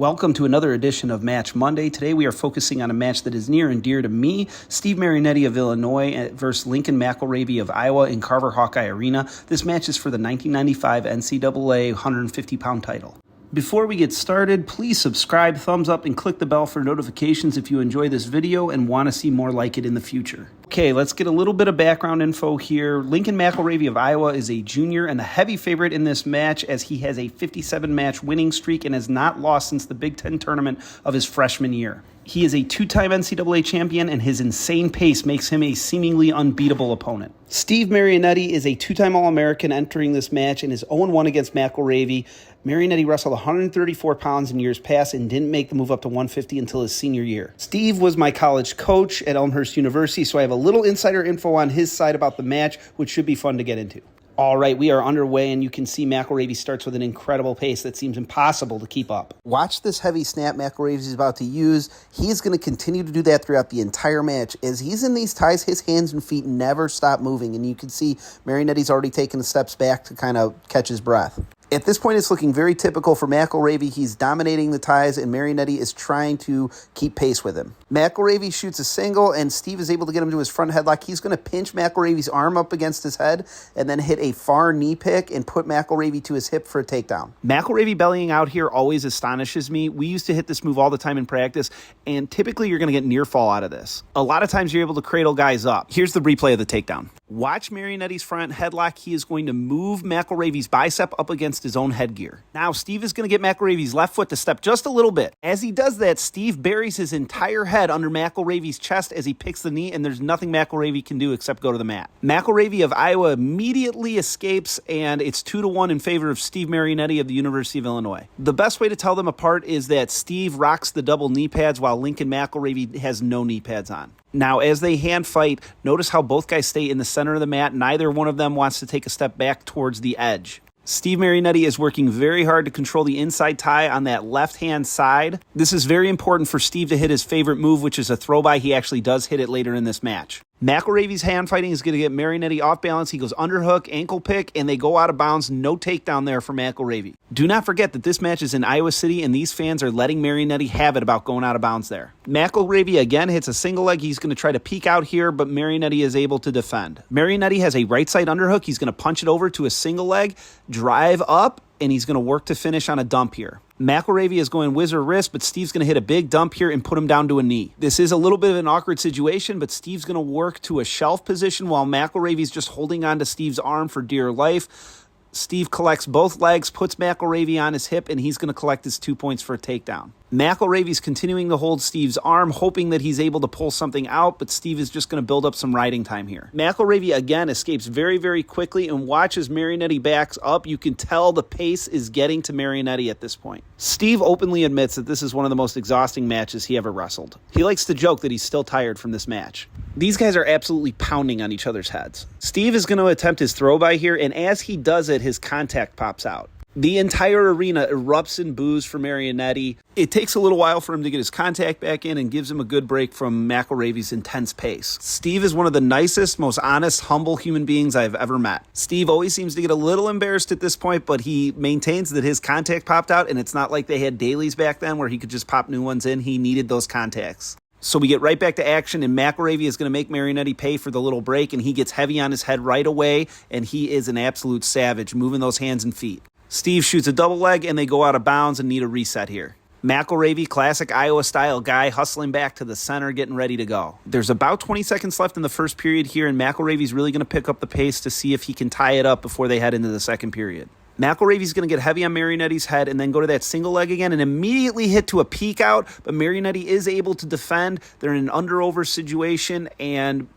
Welcome to another edition of Match Monday. Today we are focusing on a match that is near and dear to me, Steve Marianetti of Illinois versus Lincoln McIlravy of Iowa in Carver Hawkeye Arena. This match is for the 1995 NCAA 150-pound title. Before we get started, please subscribe, thumbs up, and click the bell for notifications if you enjoy this video and want to see more like it in the future. Okay, let's get a little bit of background info here. Lincoln McIlravy of Iowa is a junior and the heavy favorite in this match as he has a 57-match winning streak and has not lost since the Big Ten tournament of his freshman year. He is a two-time NCAA champion, and his insane pace makes him a seemingly unbeatable opponent. Steve Marianetti is a two-time All American entering this match and is 0-1 against McIlravy. Marianetti wrestled 134 pounds in years past and didn't make the move up to 150 until his senior year. Steve was my college coach at Elmhurst University, so I have a little insider info on his side about the match, which should be fun to get into. All right, we are underway, and you can see McIlravy starts with an incredible pace that seems impossible to keep up. Watch this heavy snap McIlravy is about to use. He is going to continue to do that throughout the entire match. As he's in these ties, his hands and feet never stop moving, and you can see Marianetti's already taken the steps back to kind of catch his breath. At this point, it's looking very typical for McIlravy. He's dominating the ties, and Marianetti is trying to keep pace with him. McIlravy shoots a single, and Steve is able to get him to his front headlock. He's going to pinch McIlravy's arm up against his head and then hit a far knee pick and put McIlravy to his hip for a takedown. McIlravy bellying out here always astonishes me. We used to hit this move all the time in practice, and typically you're going to get near fall out of this. A lot of times you're able to cradle guys up. Here's the replay of the takedown. Watch Marianetti's front headlock. He is going to move McIlravy's bicep up against his own headgear. Now, Steve is going to get McIlravy's left foot to step just a little bit. As he does that, Steve buries his entire head under McIlravy's chest as he picks the knee, and there's nothing McIlravy can do except go to the mat. McIlravy of Iowa immediately escapes, and it's 2-1 in favor of Steve Marianetti of the University of Illinois. The best way to tell them apart is that Steve rocks the double knee pads while Lincoln McIlravy has no knee pads on. Now, as they hand fight, notice how both guys stay in the center of the mat. Neither one of them wants to take a step back towards the edge. Steve Marianetti is working very hard to control the inside tie on that left-hand side. This is very important for Steve to hit his favorite move, which is a throw-by. He actually does hit it later in this match. McIlravy's hand fighting is going to get Marianetti off balance. He goes underhook, ankle pick, and they go out of bounds. No takedown there for McIlravy. Do not forget that this match is in Iowa City, and these fans are letting Marianetti have it about going out of bounds there. McIlravy again hits a single leg. He's going to try to peek out here, but Marianetti is able to defend. Marianetti has a right side underhook. He's going to punch it over to a single leg, drive up, and he's going to work to finish on a dump here. McIlravy is going whiz or wrist, but Steve's going to hit a big dump here and put him down to a knee. This is a little bit of an awkward situation, but Steve's going to work to a shelf position while McIlravy's just holding on to Steve's arm for dear life. Steve collects both legs, puts McIlravy on his hip, and he's going to collect his 2 points for a takedown. McIlravy's continuing to hold Steve's arm, hoping that he's able to pull something out, but Steve is just going to build up some riding time here. McIlravy again escapes very, very quickly and watches Marianetti backs up. You can tell the pace is getting to Marianetti at this point. Steve openly admits that this is one of the most exhausting matches he ever wrestled. He likes to joke that he's still tired from this match. These guys are absolutely pounding on each other's heads. Steve is going to attempt his throw-by here, and as he does it, his contact pops out. The entire arena erupts in boos for Marianetti. It takes a little while for him to get his contact back in and gives him a good break from McIlravy's intense pace. Steve is one of the nicest, most honest, humble human beings I've ever met. Steve always seems to get a little embarrassed at this point, but he maintains that his contact popped out, and it's not like they had dailies back then where he could just pop new ones in. He needed those contacts. So we get right back to action, and McIlravy is going to make Marianetti pay for the little break, and he gets heavy on his head right away, and he is an absolute savage, moving those hands and feet. Steve shoots a double leg, and they go out of bounds and need a reset here. McIlravy, classic Iowa-style guy, hustling back to the center, getting ready to go. There's about 20 seconds left in the first period here, and McIlravy's really going to pick up the pace to see if he can tie it up before they head into the second period. McIlravy's going to get heavy on Marianetti's head and then go to that single leg again and immediately hit to a peek out, but Marianetti is able to defend. They're in an under-over situation, and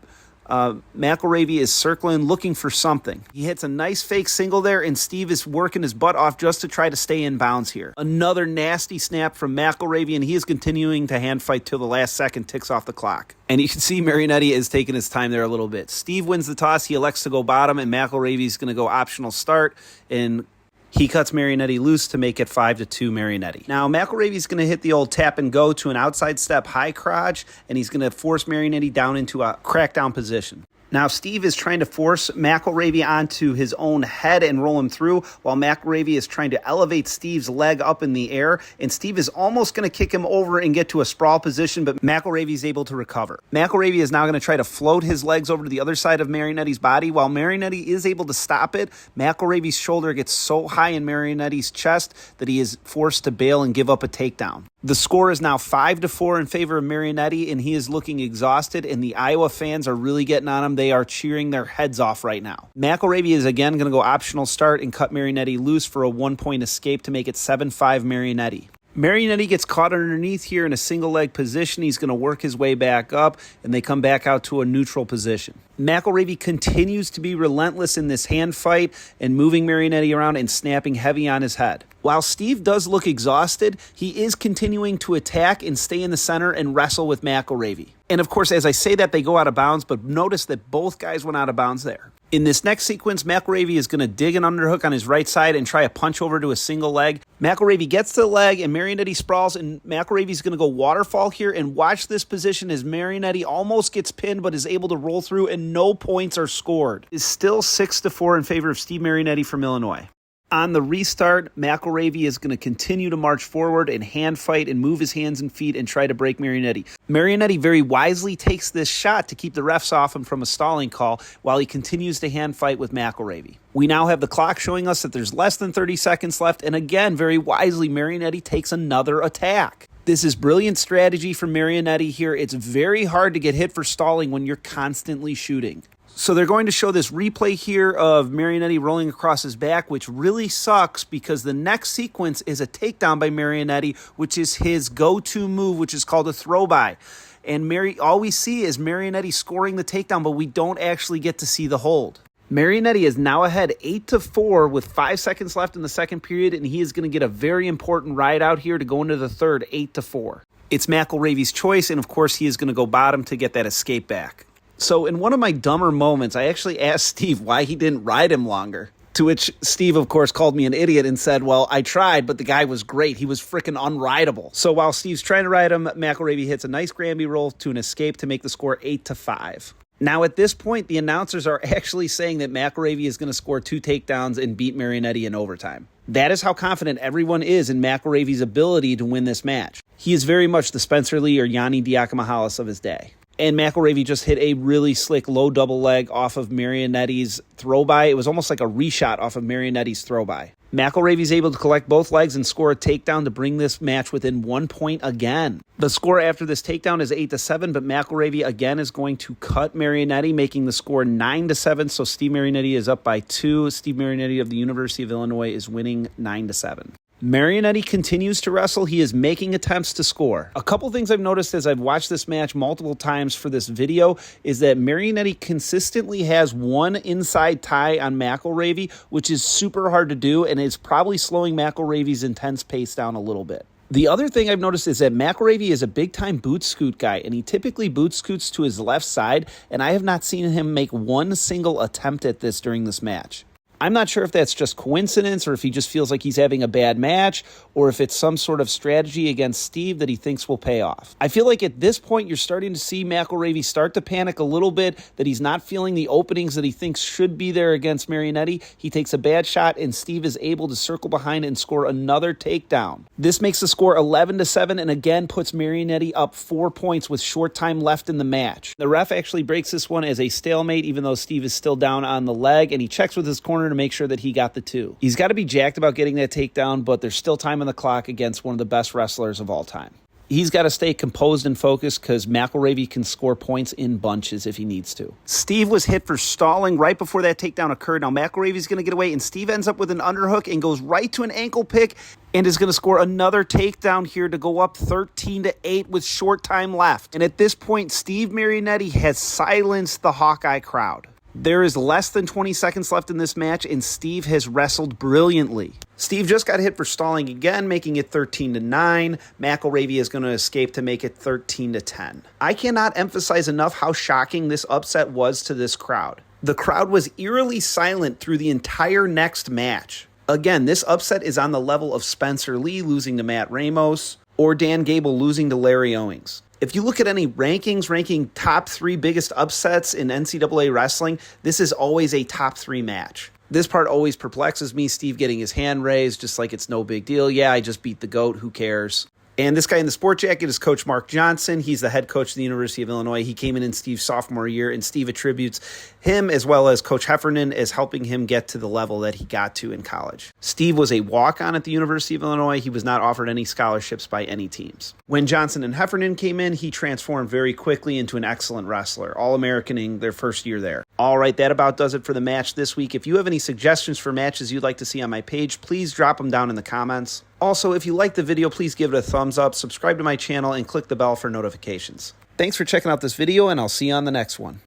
McIlravy is circling, looking for something. He hits a nice fake single there, and Steve is working his butt off just to try to stay in bounds here. Another nasty snap from McIlravy, and he is continuing to hand fight till the last second ticks off the clock. And you can see Marianetti is taking his time there a little bit. Steve wins the toss. He elects to go bottom, and McIlravy's going to go optional start, and he cuts Marianetti loose to make it 5-2 Marianetti. Now, McIlravy's going to hit the old tap and go to an outside step high crotch, and he's going to force Marianetti down into a crackdown position. Now, Steve is trying to force McIlravy onto his own head and roll him through, while McIlravy is trying to elevate Steve's leg up in the air, and Steve is almost going to kick him over and get to a sprawl position, but McIlravy is able to recover. McIlravy is now going to try to float his legs over to the other side of Marianetti's body. While Marianetti is able to stop it, McIlravy's shoulder gets so high in Marianetti's chest that he is forced to bail and give up a takedown. The score is now 5-4 in favor of Marianetti, and he is looking exhausted, and the Iowa fans are really getting on him. They are cheering their heads off right now. McIlravy is again going to go optional start and cut Marianetti loose for a 1-point escape to make it 7-5 Marianetti. Marianetti gets caught underneath here in a single leg position. He's going to work his way back up, and they come back out to a neutral position. McIlravy continues to be relentless in this hand fight and moving Marianetti around and snapping heavy on his head. While Steve does look exhausted, he is continuing to attack and stay in the center and wrestle with McIlravy. And of course, as I say that, they go out of bounds, but notice that both guys went out of bounds there. In this next sequence, McIlravy is going to dig an underhook on his right side and try a punch over to a single leg. McIlravy gets to the leg, and Marianetti sprawls, and McIlravy is going to go waterfall here, and watch this position as Marianetti almost gets pinned but is able to roll through, and no points are scored. It's still 6-4 in favor of Steve Marianetti from Illinois. On the restart, McIlravy is going to continue to march forward and hand fight and move his hands and feet and try to break Marianetti. Marianetti very wisely takes this shot to keep the refs off him from a stalling call while he continues to hand fight with McIlravy. We now have the clock showing us that there's less than 30 seconds left, and again, very wisely, Marianetti takes another attack. This is brilliant strategy from Marianetti here. It's very hard to get hit for stalling when you're constantly shooting. So they're going to show this replay here of Marianetti rolling across his back, which really sucks because the next sequence is a takedown by Marianetti, which is his go-to move, which is called a throw-by. And all we see is Marianetti scoring the takedown, but we don't actually get to see the hold. Marianetti is now ahead 8-4 with 5 seconds left in the second period, and he is going to get a very important ride out here to go into the third, 8-4. It's McIlravy's choice, and of course he is going to go bottom to get that escape back. So in one of my dumber moments, I actually asked Steve why he didn't ride him longer. To which Steve, of course, called me an idiot and said, well, I tried, but the guy was great. He was freaking unrideable. So while Steve's trying to ride him, McIlravy hits a nice Granby roll to an escape to make the score 8-5. Now, at this point, the announcers are actually saying that McIlravy is going to score 2 takedowns and beat Marianetti in overtime. That is how confident everyone is in McIlravy's ability to win this match. He is very much the Spencer Lee or Yanni Diakomahalis of his day. And McIlravy just hit a really slick low double leg off of Marianetti's throw-by. It was almost like a reshot off of Marianetti's throw-by. McIlravy's able to collect both legs and score a takedown to bring this match within 1 point again. The score after this takedown is 8-7, but McIlravy again is going to cut Marianetti, making the score 9-7. So Steve Marianetti is up by 2. Steve Marianetti of the University of Illinois is winning 9-7. Marianetti continues to wrestle. He is making attempts to score. A couple things I've noticed as I've watched this match multiple times for this video is that Marianetti consistently has one inside tie on McIlravy, which is super hard to do, and it's probably slowing McIlravy's intense pace down a little bit. The other thing I've noticed is that McIlravy is a big-time boot scoot guy, and he typically boot scoots to his left side, and I have not seen him make one single attempt at this during this match. I'm not sure if that's just coincidence or if he just feels like he's having a bad match or if it's some sort of strategy against Steve that he thinks will pay off. I feel like at this point you're starting to see McIlravy start to panic a little bit, that he's not feeling the openings that he thinks should be there against Marianetti. He takes a bad shot and Steve is able to circle behind and score another takedown. This makes the score 11-7 and again puts Marianetti up 4 points with short time left in the match. The ref actually breaks this one as a stalemate even though Steve is still down on the leg, and he checks with his corner to make sure that he got the 2. He's got to be jacked about getting that takedown, but there's still time on the clock against one of the best wrestlers of all time. He's got to stay composed and focused because McIlravy can score points in bunches if he needs to. Steve was hit for stalling right before that takedown occurred. Now McIlravy's going to get away, and Steve ends up with an underhook and goes right to an ankle pick and is going to score another takedown here to go up 13-8 with short time left. And at this point, Steve Marianetti has silenced the Hawkeye crowd. There is less than 20 seconds left in this match, and Steve has wrestled brilliantly. Steve just got hit for stalling again, making it 13-9. McIlravy is going to escape to make it 13-10. I cannot emphasize enough how shocking this upset was to this crowd. The crowd was eerily silent through the entire next match. Again, this upset is on the level of Spencer Lee losing to Matt Ramos, or Dan Gable losing to Larry Owings. If you look at any rankings, ranking top 3 biggest upsets in NCAA wrestling, this is always a top 3 match. This part always perplexes me, Steve getting his hand raised, just like it's no big deal. Yeah, I just beat the GOAT, who cares? And this guy in the sport jacket is Coach Mark Johnson. He's the head coach of the University of Illinois. He came in Steve's sophomore year, and Steve attributes him as well as Coach Heffernan as helping him get to the level that he got to in college. Steve was a walk-on at the University of Illinois. He was not offered any scholarships by any teams. When Johnson and Heffernan came in, he transformed very quickly into an excellent wrestler, All American in their first year there. All right, that about does it for the match this week. If you have any suggestions for matches you'd like to see on my page, please drop them down in the comments. Also, if you liked the video, please give it a thumbs up, subscribe to my channel, and click the bell for notifications. Thanks for checking out this video, and I'll see you on the next one.